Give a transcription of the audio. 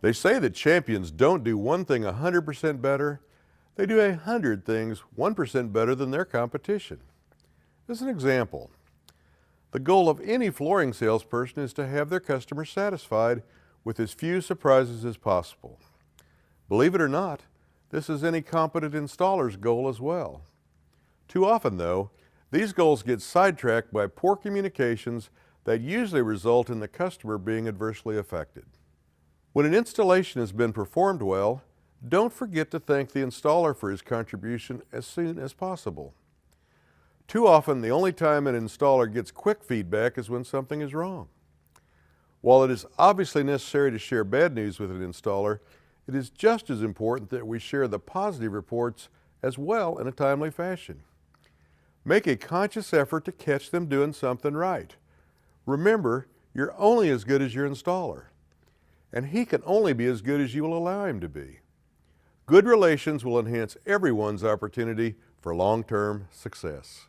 They say that champions don't do one thing 100% better, they do 100 things 1% better than their competition. As an example, the goal of any flooring salesperson is to have their customers satisfied with as few surprises as possible. Believe it or not, this is any competent installer's goal as well. Too often, though, these goals get sidetracked by poor communications that usually result in the customer being adversely affected. When an installation has been performed well, don't forget to thank the installer for his contribution as soon as possible. Too often, the only time an installer gets quick feedback is when something is wrong. While it is obviously necessary to share bad news with an installer, it is just as important that we share the positive reports as well in a timely fashion. Make a conscious effort to catch them doing something right. Remember, you're only as good as your installer, and he can only be as good as you will allow him to be. Good relations will enhance everyone's opportunity for long-term success.